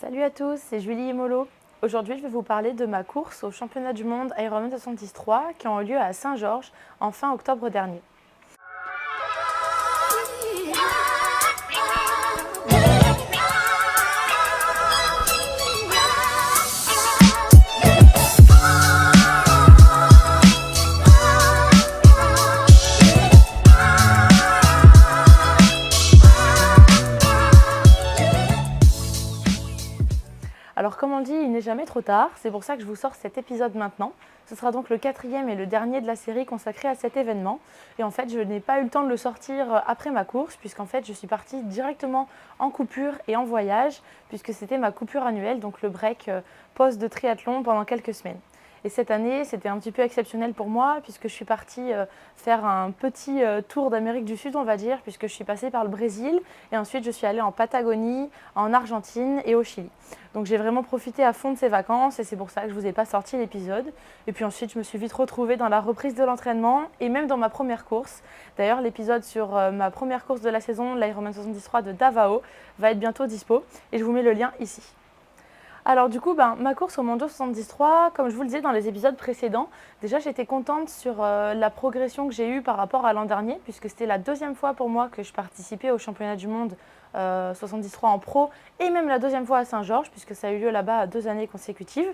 Salut à tous, c'est Julie Imolo. Aujourd'hui, je vais vous parler de ma course au championnat du monde Ironman 73 qui ont eu lieu à Saint-Georges en fin octobre dernier. Alors comme on dit, il n'est jamais trop tard, c'est pour ça que je vous sors cet épisode maintenant. Ce sera donc le quatrième et le dernier de la série consacrée à cet événement. Et en fait, je n'ai pas eu le temps de le sortir après ma course, puisqu'en fait, je suis partie directement en coupure et en voyage, puisque c'était ma coupure annuelle, donc le break post de triathlon pendant quelques semaines. Et cette année, c'était un petit peu exceptionnel pour moi, puisque je suis partie faire un petit tour d'Amérique du Sud, on va dire, puisque je suis passée par le Brésil, et ensuite je suis allée en Patagonie, en Argentine et au Chili. Donc j'ai vraiment profité à fond de ces vacances, et c'est pour ça que je ne vous ai pas sorti l'épisode. Et puis ensuite, je me suis vite retrouvée dans la reprise de l'entraînement, et même dans ma première course. D'ailleurs, l'épisode sur ma première course de la saison, l'Ironman 73 de Davao, va être bientôt dispo, et je vous mets le lien ici. Alors du coup, ma course au Mondiaux 73, comme je vous le disais dans les épisodes précédents, déjà j'étais contente sur la progression que j'ai eue par rapport à l'an dernier, puisque c'était la deuxième fois pour moi que je participais au championnat du monde 73 en pro, et même la deuxième fois à Saint-Georges, puisque ça a eu lieu là-bas à 2 années consécutives.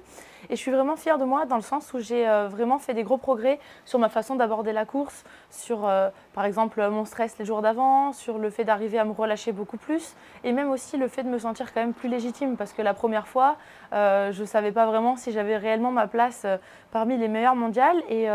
Et je suis vraiment fière de moi dans le sens où j'ai vraiment fait des gros progrès sur ma façon d'aborder la course, sur par exemple mon stress les jours d'avant, sur le fait d'arriver à me relâcher beaucoup plus, et même aussi le fait de me sentir quand même plus légitime, parce que la première fois, je ne savais pas vraiment si j'avais réellement ma place parmi les meilleures mondiales. Et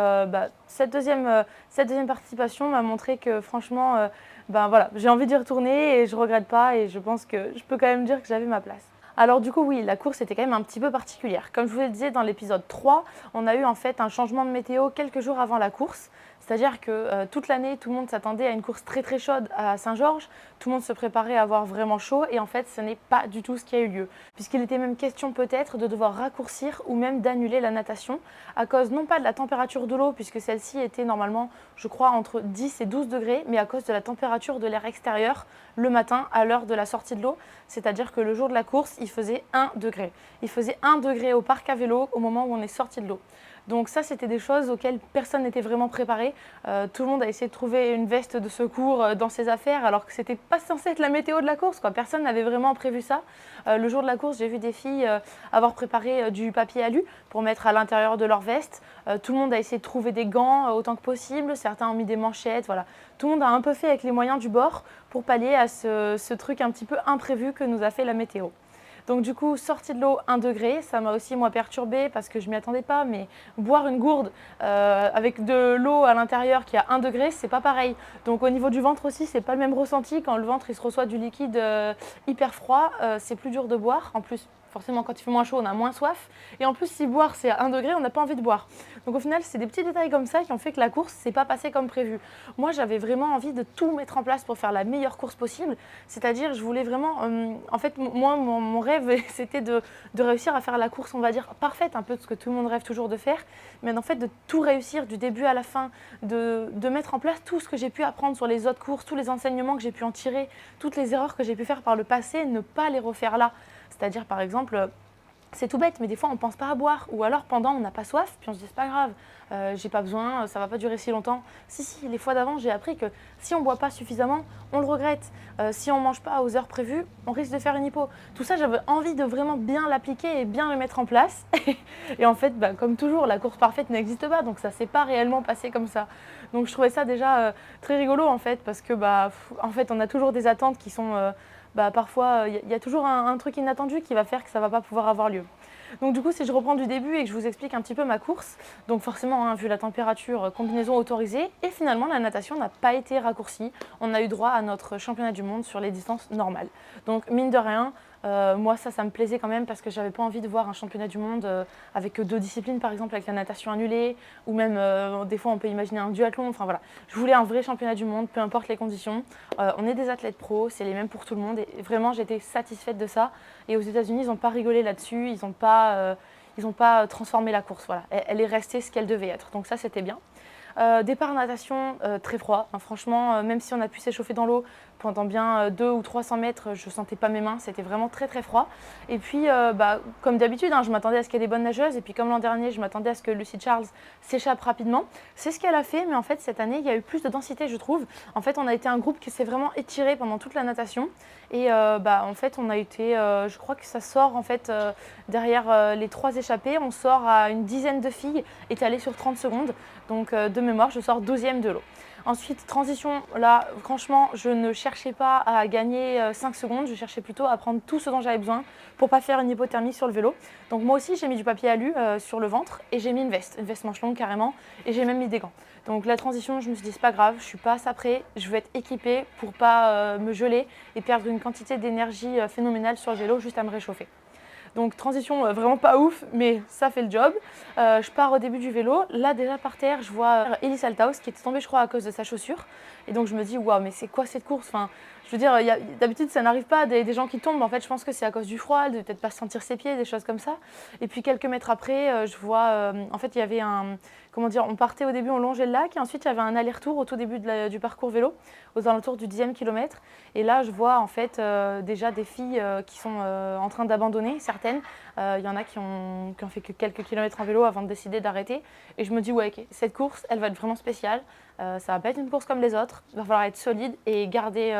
cette deuxième participation m'a montré que franchement, voilà, j'ai envie d'y retourner et je ne regrette pas. Et je pense que je peux quand même dire que j'avais ma place. Alors du coup, oui, la course était quand même un petit peu particulière. Comme je vous le disais dans l'épisode 3, on a eu en fait un changement de météo quelques jours avant la course. C'est-à-dire que toute l'année, tout le monde s'attendait à une course très très chaude à Saint-Georges. Tout le monde se préparait à avoir vraiment chaud et en fait, ce n'est pas du tout ce qui a eu lieu. Puisqu'il était même question peut-être de devoir raccourcir ou même d'annuler la natation à cause non pas de la température de l'eau, puisque celle-ci était normalement, je crois, entre 10 et 12 degrés, mais à cause de la température de l'air extérieur le matin à l'heure de la sortie de l'eau. C'est-à-dire que le jour de la course, il faisait 1 degré. Il faisait 1 degré au parc à vélo au moment où on est sorti de l'eau. Donc ça, c'était des choses auxquelles personne n'était vraiment préparé. Tout le monde a essayé de trouver une veste de secours dans ses affaires, alors que c'était pas censé être la météo de la course, quoi. Personne n'avait vraiment prévu ça. Le jour de la course, j'ai vu des filles avoir préparé du papier alu pour mettre à l'intérieur de leur veste. Tout le monde a essayé de trouver des gants autant que possible. Certains ont mis des manchettes, voilà. Tout le monde a un peu fait avec les moyens du bord pour pallier à ce truc un petit peu imprévu que nous a fait la météo. Donc du coup, sortie de l'eau 1 degré, ça m'a aussi moi perturbée parce que je ne m'y attendais pas, mais boire une gourde avec de l'eau à l'intérieur qui a 1 degré, c'est pas pareil. Donc au niveau du ventre aussi, c'est pas le même ressenti. Quand le ventre il se reçoit du liquide hyper froid, c'est plus dur de boire. En plus, forcément, quand il fait moins chaud, on a moins soif. Et en plus, si boire c'est à 1 degré, on n'a pas envie de boire. Donc au final, c'est des petits détails comme ça qui ont fait que la course s'est pas passée comme prévu. Moi, j'avais vraiment envie de tout mettre en place pour faire la meilleure course possible. C'est-à-dire, je voulais vraiment... en fait, moi, mon rêve, c'était de réussir à faire la course, on va dire, parfaite, un peu de ce que tout le monde rêve toujours de faire. Mais en fait, de tout réussir du début à la fin, de mettre en place tout ce que j'ai pu apprendre sur les autres courses, tous les enseignements que j'ai pu en tirer, toutes les erreurs que j'ai pu faire par le passé, ne pas les refaire là. C'est-à-dire, par exemple, c'est tout bête, mais des fois, on ne pense pas à boire. Ou alors, pendant, on n'a pas soif, puis on se dit, c'est pas grave, j'ai pas besoin, ça va pas durer si longtemps. Si, les fois d'avant, j'ai appris que si on ne boit pas suffisamment, on le regrette. Si on ne mange pas aux heures prévues, on risque de faire une hypo. Tout ça, j'avais envie de vraiment bien l'appliquer et bien le mettre en place. Et en fait, comme toujours, la course parfaite n'existe pas, donc ça ne s'est pas réellement passé comme ça. Donc je trouvais ça déjà très rigolo, en fait, parce que en fait, on a toujours des attentes qui sont... parfois, il y a toujours un truc inattendu qui va faire que ça ne va pas pouvoir avoir lieu. Donc du coup, si je reprends du début et que je vous explique un petit peu ma course, donc forcément, hein, vu la température, combinaison autorisée, et finalement, la natation n'a pas été raccourcie. On a eu droit à notre championnat du monde sur les distances normales. Donc mine de rien, moi, ça me plaisait quand même parce que j'avais pas envie de voir un championnat du monde avec 2 disciplines, par exemple avec la natation annulée, ou même des fois on peut imaginer un duathlon. Enfin voilà, je voulais un vrai championnat du monde, peu importe les conditions. On est des athlètes pros, c'est les mêmes pour tout le monde, et vraiment j'étais satisfaite de ça. Et aux États-Unis, ils n'ont pas rigolé là-dessus, ils n'ont pas transformé la course. Voilà, elle est restée ce qu'elle devait être. Donc ça, c'était bien. Départ natation très froid, hein, franchement, même si on a pu s'échauffer dans l'eau, Pendant bien 200 ou 300 mètres, je ne sentais pas mes mains, c'était vraiment très très froid. Et puis, comme d'habitude, je m'attendais à ce qu'il y ait des bonnes nageuses. Et puis, comme l'an dernier, je m'attendais à ce que Lucy Charles s'échappe rapidement. C'est ce qu'elle a fait, mais en fait, cette année, il y a eu plus de densité, je trouve. En fait, on a été un groupe qui s'est vraiment étiré pendant toute la natation. Et en fait, on a été, je crois que ça sort en fait derrière les 3 échappées, on sort à une dizaine de filles étalées sur 30 secondes. Donc, de mémoire, je sors 12e de l'eau. Ensuite, transition, là, franchement, je ne cherchais pas à gagner 5 secondes, je cherchais plutôt à prendre tout ce dont j'avais besoin pour ne pas faire une hypothermie sur le vélo. Donc moi aussi, j'ai mis du papier alu sur le ventre et j'ai mis une veste manche longue carrément, et j'ai même mis des gants. Donc la transition, je me suis dit, c'est pas grave, je suis pas assez prêt, je veux être équipée pour pas me geler et perdre une quantité d'énergie phénoménale sur le vélo juste à me réchauffer. Donc transition vraiment pas ouf, mais ça fait le job. Je pars au début du vélo. Là déjà par terre, je vois Elise Althaus qui était tombée je crois à cause de sa chaussure. Et donc je me dis waouh, mais c'est quoi cette course? Enfin, je veux dire, d'habitude ça n'arrive pas des gens qui tombent. En fait, je pense que c'est à cause du froid, de peut-être pas sentir ses pieds, des choses comme ça. Et puis quelques mètres après, je vois, en fait il y avait on partait au début, on longeait le lac et ensuite il y avait un aller-retour au tout début du parcours vélo, aux alentours du 10e kilomètre. Et là je vois en fait déjà des filles qui sont en train d'abandonner, certaines. Il y en a qui ont fait que quelques kilomètres en vélo avant de décider d'arrêter. Et je me dis, ouais, ok, cette course, elle va être vraiment spéciale. Ça va pas être une course comme les autres. Il va falloir être solide et garder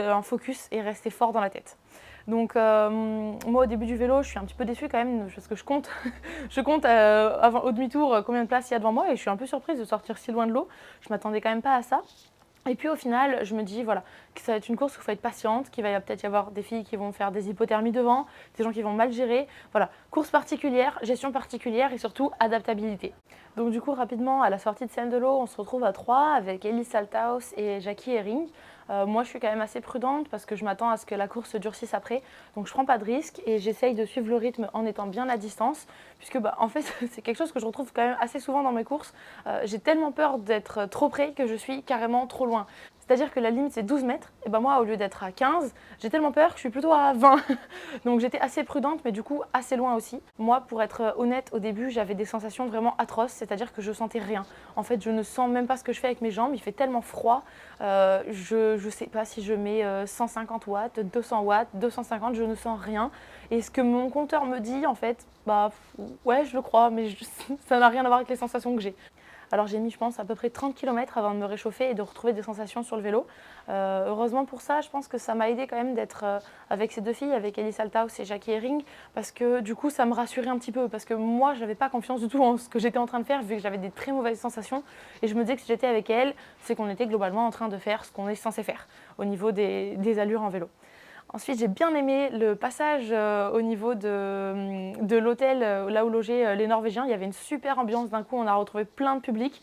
un focus et rester fort dans la tête. Donc moi au début du vélo, je suis un petit peu déçue quand même parce que je compte, au demi-tour combien de places il y a devant moi et je suis un peu surprise de sortir si loin de l'eau. Je m'attendais quand même pas à ça. Et puis au final, je me dis voilà, que ça va être une course où il faut être patiente, qu'il va peut-être y avoir des filles qui vont faire des hypothermies devant, des gens qui vont mal gérer. Voilà, course particulière, gestion particulière et surtout adaptabilité. Donc du coup, rapidement, à la sortie de Saint-Delo, on se retrouve à 3 avec Elise Althaus et Jackie Hering. Moi, je suis quand même assez prudente parce que je m'attends à ce que la course se durcisse après. Donc je prends pas de risque et j'essaye de suivre le rythme en étant bien à distance. Puisque en fait, c'est quelque chose que je retrouve quand même assez souvent dans mes courses. J'ai tellement peur d'être trop près que je suis carrément trop loin. C'est-à-dire que la limite c'est 12 mètres, et ben moi au lieu d'être à 15, j'ai tellement peur que je suis plutôt à 20. Donc j'étais assez prudente mais du coup assez loin aussi. Moi pour être honnête au début j'avais des sensations vraiment atroces, c'est-à-dire que je sentais rien. En fait je ne sens même pas ce que je fais avec mes jambes, il fait tellement froid. Je ne sais pas si je mets 150 watts, 200 watts, 250, je ne sens rien. Et ce que mon compteur me dit en fait, ouais je le crois mais ça n'a rien à voir avec les sensations que j'ai. Alors j'ai mis, je pense, à peu près 30 km avant de me réchauffer et de retrouver des sensations sur le vélo. Heureusement pour ça, je pense que ça m'a aidé quand même d'être avec ces deux filles, avec Elise Althaus et Jackie Hering, parce que du coup ça me rassurait un petit peu, parce que moi je n'avais pas confiance du tout en ce que j'étais en train de faire, vu que j'avais des très mauvaises sensations. Et je me disais que si j'étais avec elles, c'est qu'on était globalement en train de faire ce qu'on est censé faire au niveau des allures en vélo. Ensuite, j'ai bien aimé le passage au niveau de l'hôtel là où logeaient les Norvégiens. Il y avait une super ambiance. D'un coup, on a retrouvé plein de public.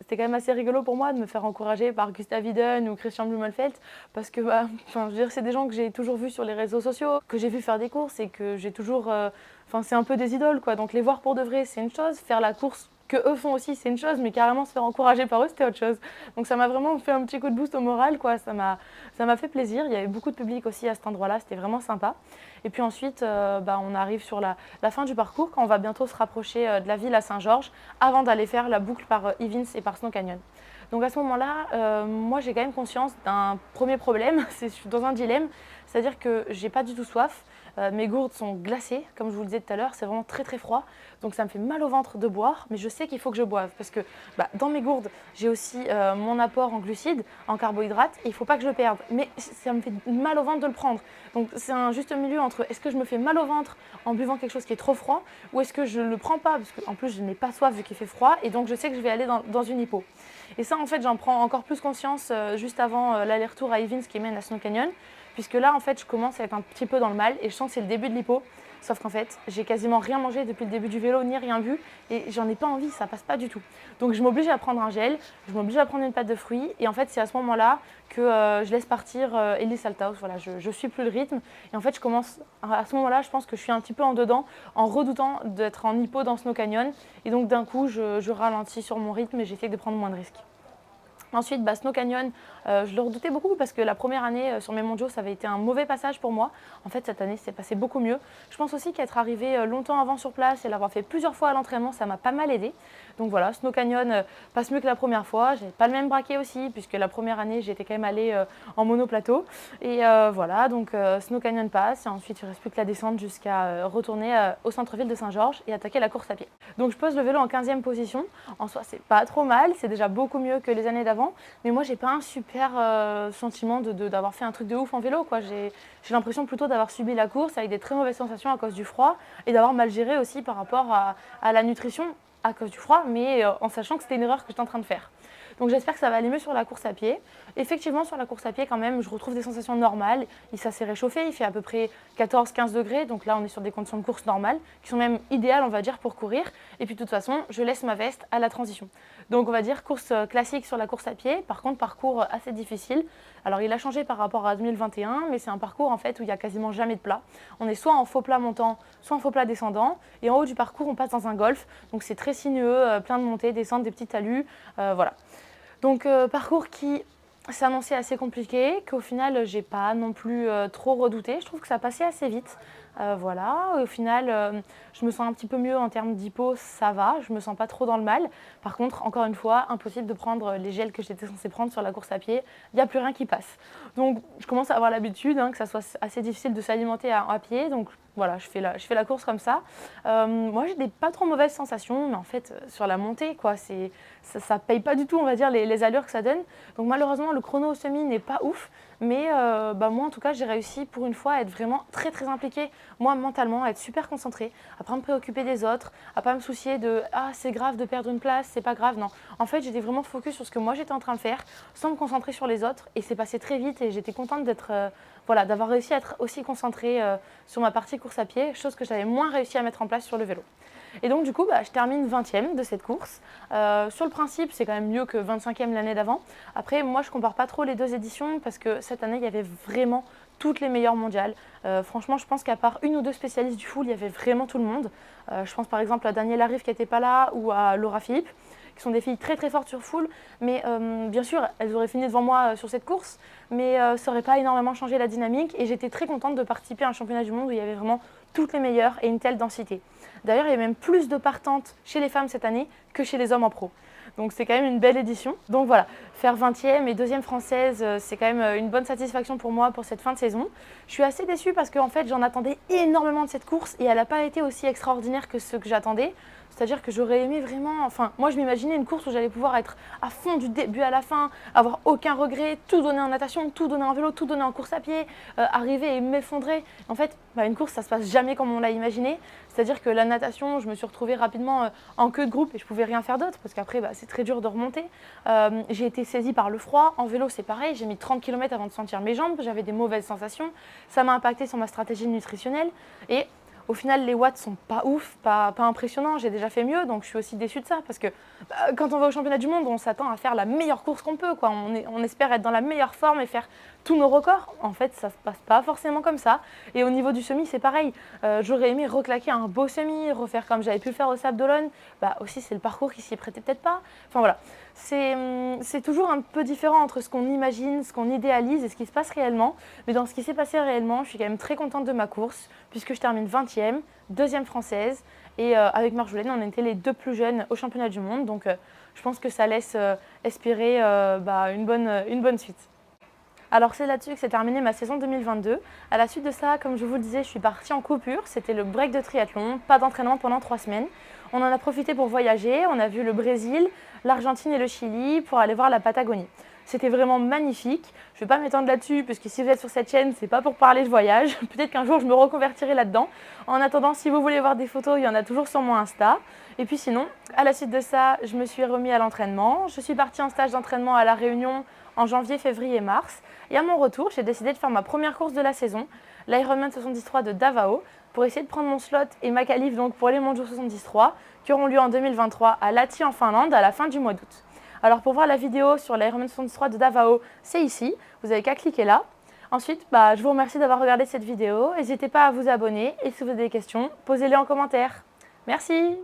C'était quand même assez rigolo pour moi de me faire encourager par Gustav Iden ou Christian Blumenfeld parce que je veux dire, c'est des gens que j'ai toujours vus sur les réseaux sociaux, que j'ai vu faire des courses et que j'ai toujours... c'est un peu des idoles, quoi. Donc les voir pour de vrai, c'est une chose. Faire la course que eux font aussi, c'est une chose, mais carrément se faire encourager par eux, c'était autre chose. Donc ça m'a vraiment fait un petit coup de boost au moral, quoi. Ça m'a fait plaisir. Il y avait beaucoup de public aussi à cet endroit-là, c'était vraiment sympa. Et puis ensuite, on arrive sur la fin du parcours, quand on va bientôt se rapprocher de la ville à Saint-Georges, avant d'aller faire la boucle par Ivins et par Snow Canyon. Donc à ce moment-là, moi j'ai quand même conscience d'un premier problème, je suis dans un dilemme, c'est-à-dire que j'ai pas du tout soif. Mes gourdes sont glacées, comme je vous le disais tout à l'heure, c'est vraiment très très froid. Donc ça me fait mal au ventre de boire, mais je sais qu'il faut que je boive parce que dans mes gourdes, j'ai aussi mon apport en glucides, en carbohydrates, et il ne faut pas que je le perde. Mais ça me fait mal au ventre de le prendre. Donc c'est un juste milieu entre est-ce que je me fais mal au ventre en buvant quelque chose qui est trop froid ou est-ce que je ne le prends pas parce qu'en plus je n'ai pas soif vu qu'il fait froid et donc je sais que je vais aller dans une hypo. Et ça en fait j'en prends encore plus conscience juste avant l'aller-retour à Ivins qui mène à Snow Canyon. Puisque là, en fait, je commence à être un petit peu dans le mal et je sens que c'est le début de l'hypo. Sauf qu'en fait, j'ai quasiment rien mangé depuis le début du vélo, ni rien bu. Et j'en ai pas envie, ça passe pas du tout. Donc je m'oblige à prendre un gel, je m'oblige à prendre une pâte de fruits. Et en fait, c'est à ce moment-là que je laisse partir Elise Althaus. Voilà, je suis plus le rythme. Et en fait, je commence, à ce moment-là, je pense que je suis un petit peu en dedans, en redoutant d'être en hypo dans Snow Canyon. Et donc d'un coup, je ralentis sur mon rythme et j'essaie de prendre moins de risques. Ensuite, Snow Canyon, je le redoutais beaucoup parce que la première année sur mes mondiaux, ça avait été un mauvais passage pour moi. En fait, cette année, c'est passé beaucoup mieux. Je pense aussi qu'être arrivé longtemps avant sur place et l'avoir fait plusieurs fois à l'entraînement, ça m'a pas mal aidé. Donc voilà, Snow Canyon passe mieux que la première fois. J'ai pas le même braquet aussi, puisque la première année, j'étais quand même allée en monoplateau. Et voilà, donc Snow Canyon passe. Et ensuite, il ne reste plus que la descente jusqu'à retourner au centre-ville de Saint-Georges et attaquer la course à pied. Donc je pose le vélo en 15e position. En soi, c'est pas trop mal, c'est déjà beaucoup mieux que les années d'avant. Mais moi, j'ai pas un super sentiment d'avoir fait un truc de ouf en vélo, quoi. J'ai l'impression plutôt d'avoir subi la course avec des très mauvaises sensations à cause du froid et d'avoir mal géré aussi par rapport à la nutrition à cause du froid, mais en sachant que c'était une erreur que j'étais en train de faire. Donc j'espère que ça va aller mieux sur la course à pied. Effectivement, sur la course à pied, quand même, je retrouve des sensations normales. Ça s'est réchauffé, il fait à peu près 14-15 degrés. Donc là, on est sur des conditions de course normales, qui sont même idéales, on va dire, pour courir. Et puis de toute façon, je laisse ma veste à la transition. Donc on va dire course classique sur la course à pied. Par contre, parcours assez difficile. Alors il a changé par rapport à 2021, mais c'est un parcours en fait où il n'y a quasiment jamais de plat. On est soit en faux plat montant, soit en faux plat descendant. Et en haut du parcours, on passe dans un golf. Donc c'est très sinueux, plein de montées, descentes, des petits talus. Voilà. Donc parcours qui s'annonçait assez compliqué, qu'au final j'ai pas non plus trop redouté. Je trouve que ça passait assez vite. Voilà, au final je me sens un petit peu mieux en termes d'hypo, ça va, je me sens pas trop dans le mal. Par contre, encore une fois, impossible de prendre les gels que j'étais censée prendre sur la course à pied, il n'y a plus rien qui passe. Donc je commence à avoir l'habitude que ça soit assez difficile de s'alimenter à pied, donc voilà, je fais la course comme ça. Moi, j'ai des pas trop mauvaises sensations, mais en fait, sur la montée, quoi, ça paye pas du tout, on va dire, les allures que ça donne. Donc malheureusement, le chrono au semi n'est pas ouf, mais moi, en tout cas, j'ai réussi pour une fois à être vraiment très, très impliquée, moi, mentalement, à être super concentrée, à pas me préoccuper des autres, à pas me soucier de « Ah, c'est grave de perdre une place, c'est pas grave ». Non, en fait, j'étais vraiment focus sur ce que moi, j'étais en train de faire, sans me concentrer sur les autres, et c'est passé très vite, et j'étais contente d'avoir réussi à être aussi concentrée sur ma partie course à pied, chose que j'avais moins réussi à mettre en place sur le vélo. Et donc du coup, je termine 20e de cette course. Sur le principe, c'est quand même mieux que 25e l'année d'avant. Après, moi, je compare pas trop les deux éditions parce que cette année, il y avait vraiment toutes les meilleures mondiales. Franchement, je pense qu'à part une ou deux spécialistes du full, il y avait vraiment tout le monde. Je pense par exemple à Danielle Arrive qui n'était pas là ou à Laura Philippe, qui sont des filles très très fortes sur full. Mais bien sûr, elles auraient fini devant moi sur cette course, mais ça n'aurait pas énormément changé la dynamique. Et j'étais très contente de participer à un championnat du monde où il y avait vraiment toutes les meilleures et une telle densité. D'ailleurs, il y a même plus de partantes chez les femmes cette année que chez les hommes en pro. Donc c'est quand même une belle édition. Donc voilà, faire 20e et 2e française, c'est quand même une bonne satisfaction pour moi pour cette fin de saison. Je suis assez déçue parce qu'en fait, j'en attendais énormément de cette course et elle n'a pas été aussi extraordinaire que ce que j'attendais. C'est-à-dire que j'aurais aimé vraiment, moi je m'imaginais une course où j'allais pouvoir être à fond du début à la fin, avoir aucun regret, tout donner en natation, tout donner en vélo, tout donner en course à pied, arriver et m'effondrer. En fait, une course, ça se passe jamais comme on l'a imaginé. C'est-à-dire que la natation, je me suis retrouvée rapidement en queue de groupe et je pouvais rien faire d'autre parce qu'après, c'est très dur de remonter. J'ai été saisie par le froid. En vélo, c'est pareil. J'ai mis 30 km avant de sentir mes jambes. J'avais des mauvaises sensations. Ça m'a impacté sur ma stratégie nutritionnelle. Et au final, les watts sont pas ouf, pas impressionnants. J'ai déjà fait mieux, donc je suis aussi déçue de ça parce que quand on va au championnat du monde, on s'attend à faire la meilleure course qu'on peut, quoi. On espère être dans la meilleure forme et faire tous nos records. En fait, ça se passe pas forcément comme ça. Et au niveau du semi, c'est pareil. J'aurais aimé reclaquer un beau semi, refaire comme j'avais pu le faire au Sable d'Olonne. Aussi, c'est le parcours qui s'y prêtait peut-être pas. Enfin voilà, c'est toujours un peu différent entre ce qu'on imagine, ce qu'on idéalise et ce qui se passe réellement. Mais dans ce qui s'est passé réellement, je suis quand même très contente de ma course puisque je termine 20e, 2e française. Et avec Marjolaine, on était les deux plus jeunes au championnat du monde. Donc je pense que ça laisse espérer une bonne suite. Alors c'est là-dessus que s'est terminée ma saison 2022. À la suite de ça, comme je vous le disais, je suis partie en coupure. C'était le break de triathlon, pas d'entraînement pendant 3 semaines. On en a profité pour voyager. On a vu le Brésil, l'Argentine et le Chili pour aller voir la Patagonie. C'était vraiment magnifique. Je ne vais pas m'étendre là-dessus, puisque si vous êtes sur cette chaîne, c'est pas pour parler de voyage. Peut-être qu'un jour, je me reconvertirai là-dedans. En attendant, si vous voulez voir des photos, il y en a toujours sur mon Insta. Et puis sinon, à la suite de ça, je me suis remis à l'entraînement. Je suis partie en stage d'entraînement à La Réunion en janvier, février et mars. Et à mon retour, j'ai décidé de faire ma première course de la saison, l'Ironman 73 de Davao, pour essayer de prendre mon slot et ma qualif donc pour les mondiaux 73 qui auront lieu en 2023 à Lahti en Finlande à la fin du mois d'août. Alors pour voir la vidéo sur l'Ironman 73 de Davao, c'est ici, vous n'avez qu'à cliquer là. Ensuite, je vous remercie d'avoir regardé cette vidéo. N'hésitez pas à vous abonner et si vous avez des questions, posez-les en commentaire. Merci!